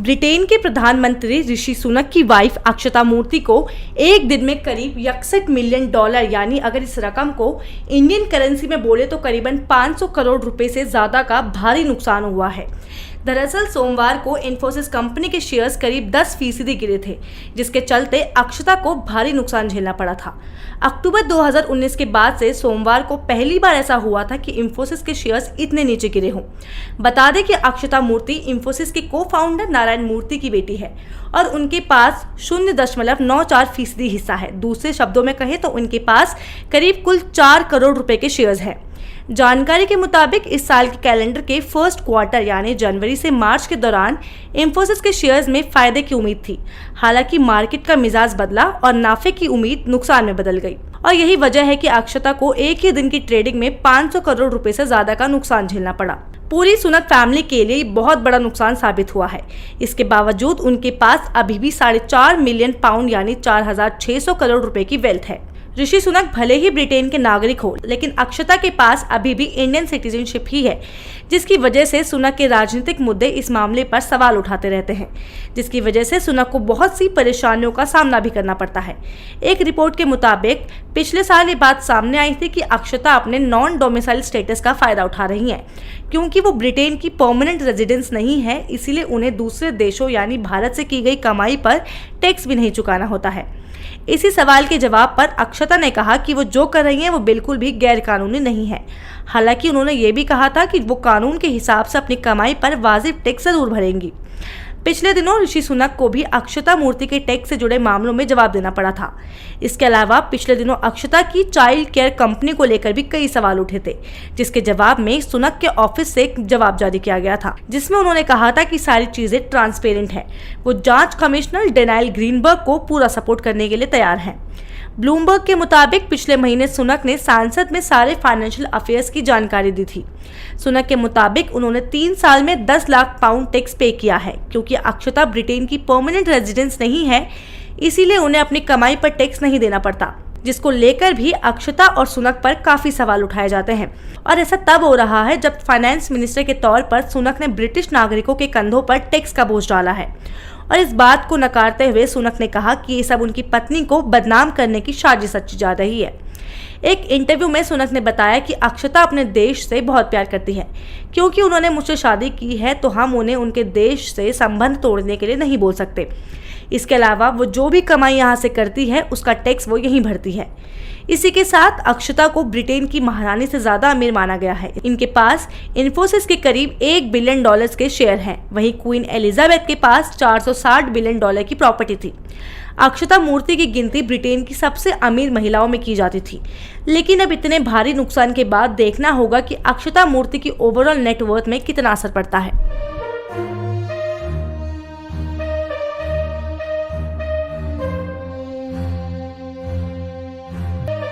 Britain के प्रधानमंत्री ऋषि सुनक की वाइफ अक्षता मूर्ति को एक दिन में करीब 61 मिलियन डॉलर यानी अगर इस रकम को इंडियन करेंसी में बोले तो करीबन 500 करोड़ रुपए से ज्यादा का भारी नुकसान हुआ है। दरअसल सोमवार को इन्फोसिस कंपनी के शेयर्स करीब 10% गिरे थे, जिसके चलते अक्षता को भारी नुकसान झेलना पड़ा था। अक्टूबर 2019 के बाद से सोमवार को पहली बार ऐसा हुआ था कि इन्फोसिस के शेयर्स इतने नीचे गिरे हों। बता दें कि अक्षता मूर्ति इन्फोसिस के को-फाउंडर नारायण मूर्ति की बेटी है और उनके पास 0.94% हिस्सा है। दूसरे शब्दों में कहें तो उनके पास करीब कुल 4 करोड़ रुपए के शेयर्स हैं। जानकारी के मुताबिक इस साल के कैलेंडर के फर्स्ट क्वार्टर यानी जनवरी से मार्च के दौरान इन्फोसिस के शेयर्स में फायदे की उम्मीद थी। हालांकि मार्केट का मिजाज बदला और नाफे की उम्मीद नुकसान में बदल गई और यही वजह है कि अक्षता को एक ही दिन की ट्रेडिंग में 500 करोड़ रुपए से ज्यादा का नुकसान झेलना पड़ा। पूरी सुनक फैमिली के लिए बहुत बड़ा नुकसान साबित हुआ है। इसके बावजूद उनके पास अभी भी 4.5 मिलियन पाउंड यानी 4,600 करोड़ रुपए की वेल्थ है। ऋषि सुनक भले ही ब्रिटेन के नागरिक हो, लेकिन अक्षता के पास अभी भी इंडियन सिटीजनशिप ही है, जिसकी वजह से सुनक के राजनीतिक मुद्दे इस मामले पर सवाल उठाते रहते हैं, जिसकी वजह से सुनक को बहुत सी परेशानियों का सामना भी करना पड़ता है। एक रिपोर्ट के मुताबिक पिछले साल ये बात सामने आई थी कि अक्षता अपने नॉन डोमिसाइल स्टेटस का फायदा उठा रही हैं, क्योंकि वो ब्रिटेन की परमानेंट रेजिडेंस नहीं है, इसीलिए उन्हें दूसरे देशों यानी भारत से की गई कमाई पर टैक्स भी नहीं चुकाना होता है। इसी सवाल के जवाब पर अक्षता ने कहा कि वो जो कर रही हैं वो बिल्कुल भी गैर कानूनी नहीं है। हालांकि उन्होंने ये भी कहा था कि वो कानून के हिसाब से अपनी कमाई पर वाजिब टैक्स जरूर भरेंगी। पिछले दिनों ऋषि सुनक को भी अक्षता मूर्ति के टैक्स से जुड़े मामलों में जवाब देना पड़ा था। इसके अलावा पिछले दिनों अक्षता की चाइल्ड केयर कंपनी को लेकर भी कई सवाल उठे थे, जिसके जवाब में सुनक के ऑफिस से एक जवाब जारी किया गया था, जिसमें उन्होंने कहा था कि सारी चीजें ट्रांसपेरेंट है। वो जांच कमिश्नर डेनियल ग्रीनबर्ग को पूरा सपोर्ट करने के लिए तैयार हैं। ब्लूमबर्ग के मुताबिक पिछले महीने सुनक ने संसद में सारे फाइनेंशियल अफेयर्स की जानकारी दी थी। सुनक के मुताबिक उन्होंने 3 साल में 10 लाख पाउंड टैक्स पे किया है। क्योंकि अक्षता ब्रिटेन की परमानेंट रेजिडेंस नहीं है, इसीलिए उन्हें अपनी कमाई पर टैक्स नहीं देना पड़ता, जिसको लेकर भी अक्षता और सुनक पर काफी सवाल उठाए जाते हैं। और ऐसा तब हो रहा है जब फाइनेंस मिनिस्टर के तौर पर सुनक ने ब्रिटिश नागरिकों के कंधों पर टैक्स का बोझ डाला है। और इस बात को नकारते हुए सुनक ने कहा कि ये सब उनकी पत्नी को बदनाम करने की साजिश रची जा रही है। एक इंटरव्यू में सुनक ने बताया कि अक्षता अपने देश से बहुत प्यार करती है। क्योंकि उन्होंने मुझसे शादी की है तो हम उन्हें उनके देश से संबंध तोड़ने के लिए नहीं बोल सकते। इसके अलावा वो जो भी कमाई यहाँ से करती है उसका टैक्स वो यहीं भरती है। इसी के साथ अक्षता को ब्रिटेन की महारानी से ज्यादा अमीर माना गया है। इनके पास इन्फोसिस के करीब 1 बिलियन डॉलर्स के शेयर हैं। वहीं क्वीन एलिजाबेथ के पास 460 बिलियन डॉलर की प्रॉपर्टी थी। अक्षता मूर्ति की गिनती ब्रिटेन की सबसे अमीर महिलाओं में की जाती थी। लेकिन अब इतने भारी नुकसान के बाद देखना होगा कि अक्षता मूर्ति की ओवरऑल नेटवर्थ में कितना असर पड़ता है।